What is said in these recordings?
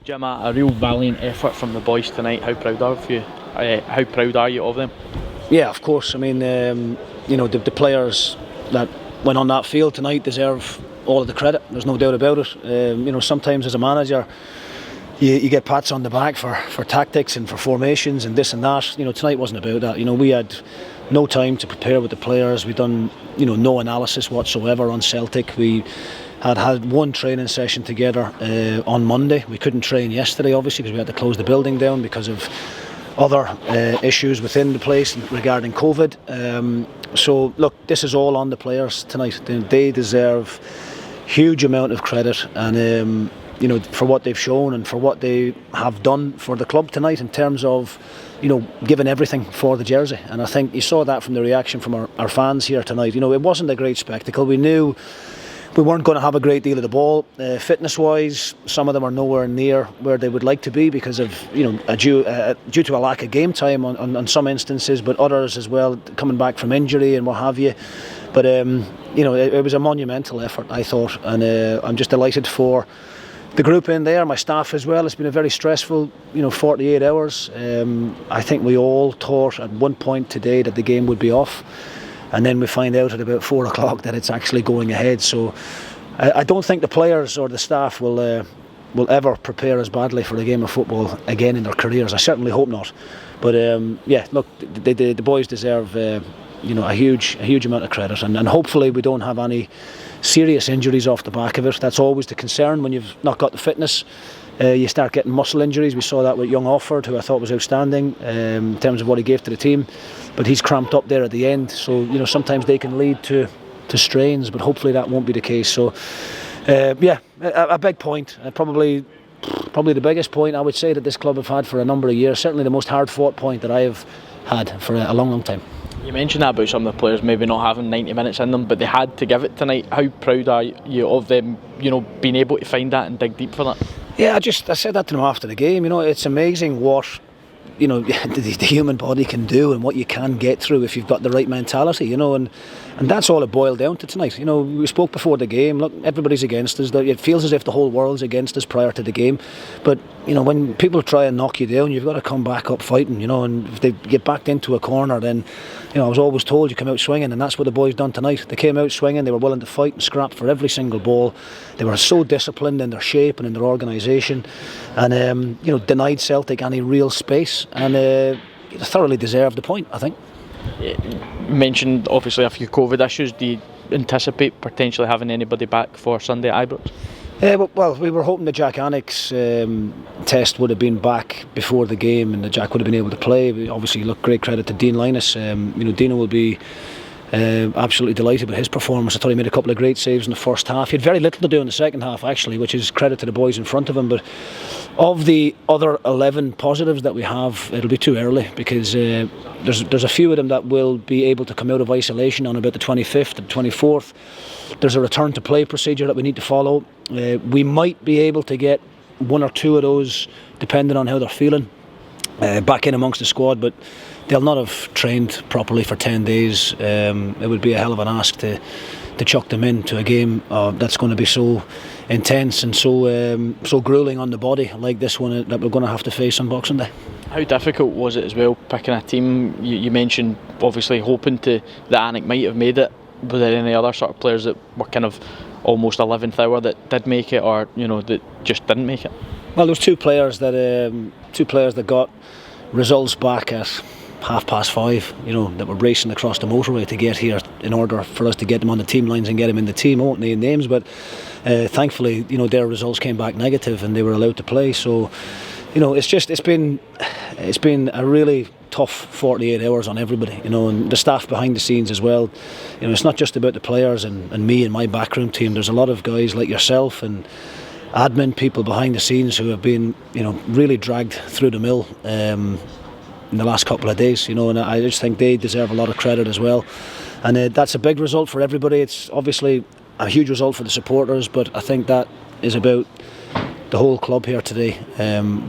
Jim, a real valiant effort from the boys tonight. How proud are you? How proud are you of them? Yeah, of course. I mean, the players that went on that field tonight deserve all of the credit. There's no doubt about it. Sometimes as a manager, you get pats on the back for tactics and for formations and this and that. Tonight wasn't about that. We had no time to prepare with the players. We'd done, no analysis whatsoever on Celtic. We had one training session together on Monday. We couldn't train yesterday, obviously, because we had to close the building down because of other issues within the place regarding COVID. So look, this is all on the players tonight. They deserve huge amount of credit, and for what they've shown and for what they have done for the club tonight in terms of giving everything for the jersey. And I think you saw that from the reaction from our fans here tonight. It wasn't a great spectacle. We knew we weren't going to have a great deal of the ball. Fitness wise, some of them are nowhere near where they would like to be because of due to a lack of game time on some instances, but others as well coming back from injury and what have you. But it was a monumental effort, I thought, and I'm just delighted for the group in there, my staff as well. It's been a very stressful 48 hours. I think we all thought at one point today that the game would be off, and then we find out at about 4 o'clock that it's actually going ahead. So I don't think the players or the staff will ever prepare as badly for a game of football again in their careers. I certainly hope not. But look, the boys deserve a huge amount of credit, and hopefully we don't have any serious injuries off the back of it. That's always the concern when you've not got the fitness. You start getting muscle injuries. We saw that with young Offord, who I thought was outstanding in terms of what he gave to the team, but he's cramped up there at the end. So sometimes they can lead to strains, but hopefully that won't be the case. So a big point, probably the biggest point I would say that this club have had for a number of years. Certainly the most hard fought point that I have had for a long time. You mentioned that about some of the players maybe not having 90 minutes in them, but they had to give it tonight. How proud are you of them, being able to find that and dig deep for that? Yeah, I said that to them after the game. It's amazing what the human body can do and what you can get through if you've got the right mentality, and that's all it boiled down to tonight. We spoke before the game. Look, everybody's against us. It feels as if the whole world's against us prior to the game, but when people try and knock you down, you've got to come back up fighting, and if they get backed into a corner, then I was always told you come out swinging, and that's what the boys done tonight. They came out swinging. They were willing to fight and scrap for every single ball. They were so disciplined in their shape and in their organisation, and denied Celtic any real space, and thoroughly deserved the point, I think. You mentioned obviously a few COVID issues. Do you anticipate potentially having anybody back for Sunday at Ibrox? Well, we were hoping the Jack Annick's test would have been back before the game and that Jack would have been able to play. We obviously, look, great credit to Dean Linus. Dino will be absolutely delighted with his performance. I thought he made a couple of great saves in the first half. He had very little to do in the second half, actually, which is credit to the boys in front of him. But of the other 11 positives that we have, it'll be too early because there's a few of them that will be able to come out of isolation on about the 25th and 24th. There's a return to play procedure that we need to follow. We might be able to get one or two of those, depending on how they're feeling, back in amongst the squad, but they'll not have trained properly for 10 days. It would be a hell of an ask to chuck them into a game that's going to be so intense and so gruelling on the body like this one that we're going to have to face on Boxing Day. How difficult was it as well picking a team? You mentioned obviously hoping that Annick might have made it. Were there any other sort of players that were kind of almost 11th hour that did make it, or that just didn't make it? Well, there was two players that got results back at 5:30, that were racing across the motorway to get here in order for us to get them on the team lines and get them in the team. I won't name names, but thankfully, their results came back negative and they were allowed to play. So, it's been a really tough 48 hours on everybody, and the staff behind the scenes as well. It's not just about the players and me and my backroom team. There's a lot of guys like yourself and admin people behind the scenes who have been, really dragged through the mill in the last couple of days, and I just think they deserve a lot of credit as well. And that's a big result for everybody. It's obviously a huge result for the supporters, but I think that is about the whole club here today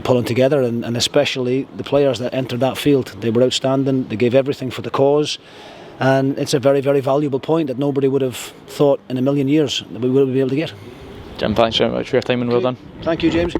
pulling together, and especially the players that entered that field. They were outstanding. They gave everything for the cause, and it's a very, very valuable point that nobody would have thought in a million years that we would be able to get. Jim, thanks very much for your time and well done. Thank you, James.